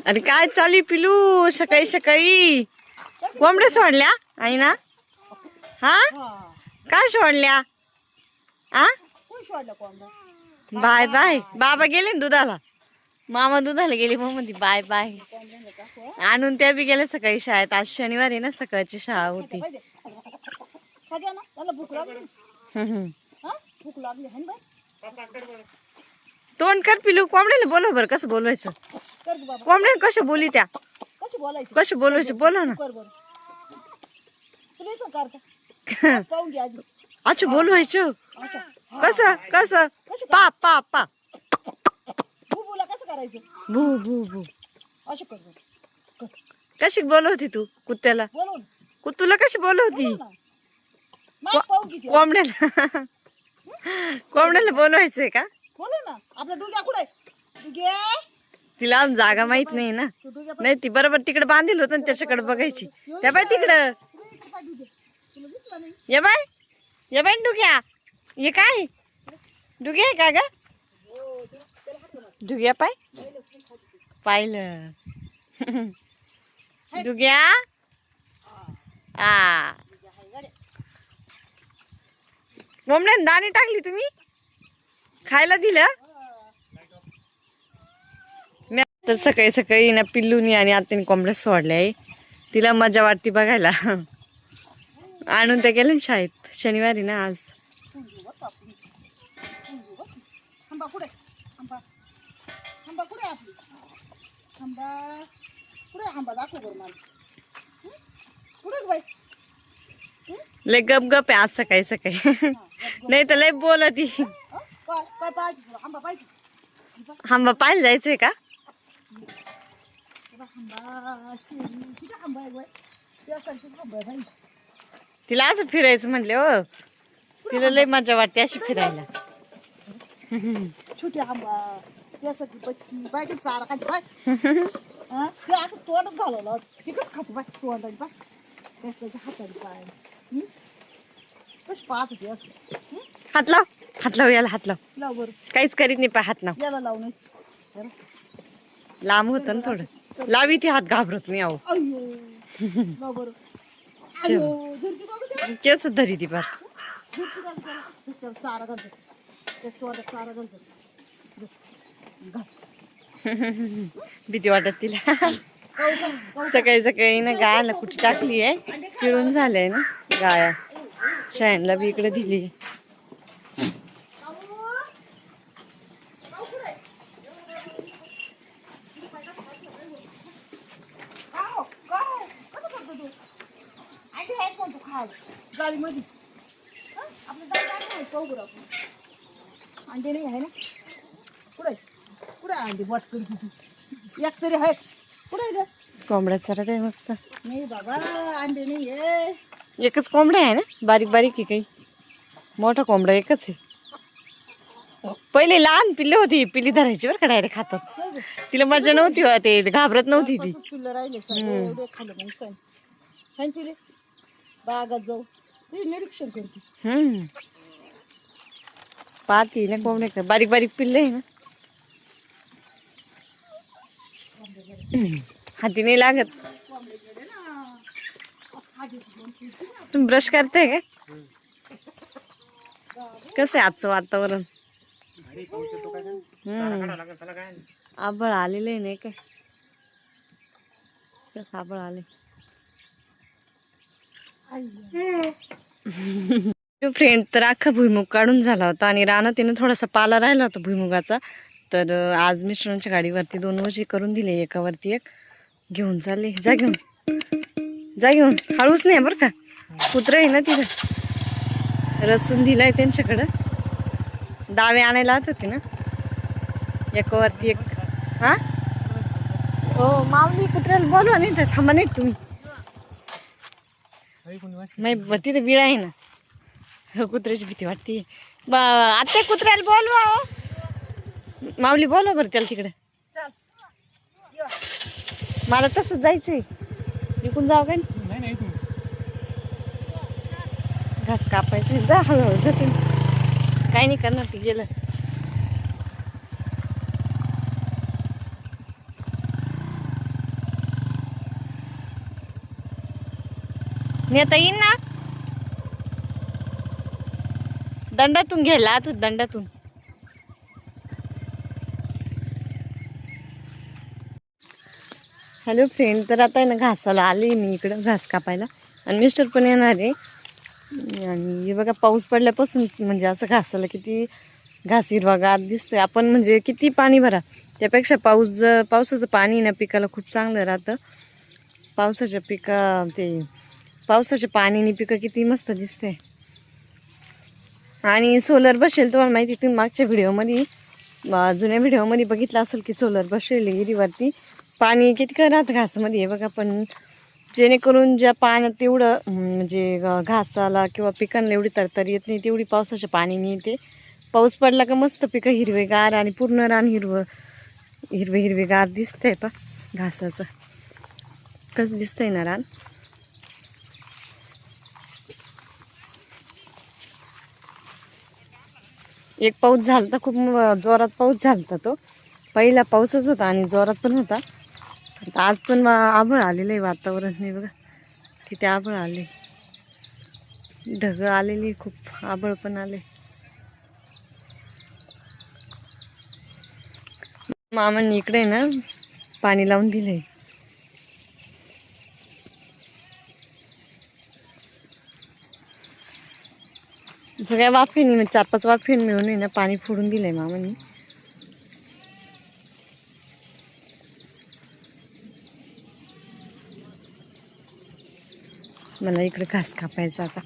अरे काय चालू पिलू सकाळी सकाळी कोंबड्या सोडल्या आई ना हा काय सोडल्या आ बाय बाय बाबा गेले ना दुधाला मामा दुधाला गेले मग म्हणते बाय बाय आणून त्या बी गेल्या सकाळी शाळेत आज शनिवार आहे ना सकाळची शाळा होती तोंड कर पिलू कोंबड्याला बोलव बरं कसं बोलवायचं कोंबड्या कसं बोली त्या कसं बोलवायचं बोलव ना अच्छा बोलवायचं कसं कसं पा पा पा भू भू भू कशी बोलवती तू कुत्त्याला कुत्तूला कशी बोलवती कोंबड्याला कोंबड्याला बोलवायचंय का तिला जागा माहित नाही ना नाही ती बरोबर तिकडे बांधील होत त्याच्याकडे बघायची त्या बाय तिकडं ये बाय डुग्या ये काय डुग्या आहे का ग डुग्या पाय पाहिलं डुग्या आ कोंबड्याने दाणे टाकली तुम्ही खायला दिलं मी तर सकाळी सकाळी ना पिल्लूनी आणि आत्याने कोंबड्या सोडल्या तिला मजा वाटते बघायला आणून त्या गेल्या ना शाळेत शनिवारी ना आज लय गप गप आहे आज सकाळी सकाळी नाही तर लय बोलती आंबा पाहायला जायचंय का तिला असं फिरायचं म्हणले हो तिला लय मजा वाटते अशी फिरायला छोटी आंबा त्यासाठी बच्ची बाय चारा खाती बाय ते असं तोंडच घालवलं ते कसं खाते बाय तोंडाने बाय त्याच्या हाताने पाय कशी पाहत होती असं हात लाव याला हात लाव लाव बरं काहीच करीत नाही पाय हात लाव याला लावू नाही लांब होतं ना थोडं लावी ती हात घाबरत नाही अहो अय्यो लाव बरं अय्यो धरती बघू केस धरी ती बार चारा घालतो त्या तोंडात चारा घालतो भीती वाटत तिला सकाळी सकाळी ना गायला कुठे टाकली आहे पिळून झालंय ना गाया शाळेला बी इकडे दिली गाडीमध्ये आपलं अंडे नाही आहे ना कुठे कुठे अंडे वाट करते एक तरी आहे कुठे ग कोंबड्या सरत आहे मस्त नाही बाबा अंडे नाही आहे एकच कोंबड्या आहे ना बारीक बारीक आहे काही मोठा कोंबडा एकच आहे पहिले लहान पिल्ले होती पिल्ली धरायची बरं का डायरेक्ट खातात तिला मजा नव्हती ते घाबरत नव्हती ती पिल्लं राहिले एवढे खाल्लं मग सांग तिले बागात जाऊ ते निरीक्षण करते पाहती ना कोंबड्या बारीक बारीक पिल्ले आहे ना हाती नाही लागत तुम्ही ब्रश करते काय कसं आहे आजचं वातावरण आभाळ आलेलं आहे नाही काय कसं आभाळ आले फ्रेंड तर अख्खा भुईमुग काढून झाला होता आणि रानात तिने थोडासा पाला राहिला होता भुईमुगाचा तर आज मिस्टरांच्या गाडीवरती 2 वजी करून दिले एकावरती एक घेऊन चालले जा घेऊन हळूच नाही बरं का कुत्रं आहे ना तिथं रचून दिलाय त्यांच्याकडं डावे आणायला आत होते ना एकावरती एक हा हो माऊली कुत्र्याला बोलवा नाही तर थांबा नाही तुम्ही नाही तिथे विळा आहे ना कुत्र्याची भीती वाटते आता कुत्र्याला बोलवा हो माऊली बोलवा बरं त्याला तिकडे मला तसंच जायचंय इकून जाऊ काय घास कापायचं जा हळूहळू जाते काही नाही करणार ते गेलं नेता येईन ना दंडातून घ्यायला तू दंडातून. हॅलो फ्रेंड, तर आता आहे ना घासाला आले मी इकडं घास कापायला आणि मिस्टर पण येणार आहे. आणि हे बघा पाऊस पडल्यापासून म्हणजे असं घासाला किती घास हिरवागार दिसतोय. आपण म्हणजे किती पाणी भरा त्यापेक्षा पावसाचं पाणी ना पिकाला खूप चांगलं राहतं. पावसाच्या पाणीने पिकं किती मस्त दिसते. आणि सोलर बसेल तुम्हाला माहिती, तुम्ही मागच्या व्हिडिओमध्ये जुन्या व्हिडिओमध्ये बघितलं असेल की सोलर बसेल विहिरीवरती. पाणी कितकं राहतं घासामध्ये हे बघा. पण जेणेकरून ज्या पाण्यात तेवढं म्हणजे घासाला किंवा पिकांना एवढी तरतरी येत नाही तेवढी पावसाच्या पाणीने येते. पाऊस पडला का मस्त पिकं हिरवेगार आणि पूर्ण रान हिरवेगार दिसतंय पा घासाचं. कसं दिसतंय ना रान. एक पाऊस झालता, खूप जोरात पाऊस झालता. तो पहिला पाऊसच होता आणि जोरात पण होता. आज पण आभळ आलेलं आहे, वातावरण नाही बघा किती आभळ आले, ढग आलेली खूप, आभळ पण आले. मामांनी इकडे ना पाणी लावून दिलंय. सगळ्या वाफेनी 4-5 वाफेन मिळून आहे ना पाणी फोडून दिलंय मामांनी. मला इकडे घास कापायचा आता.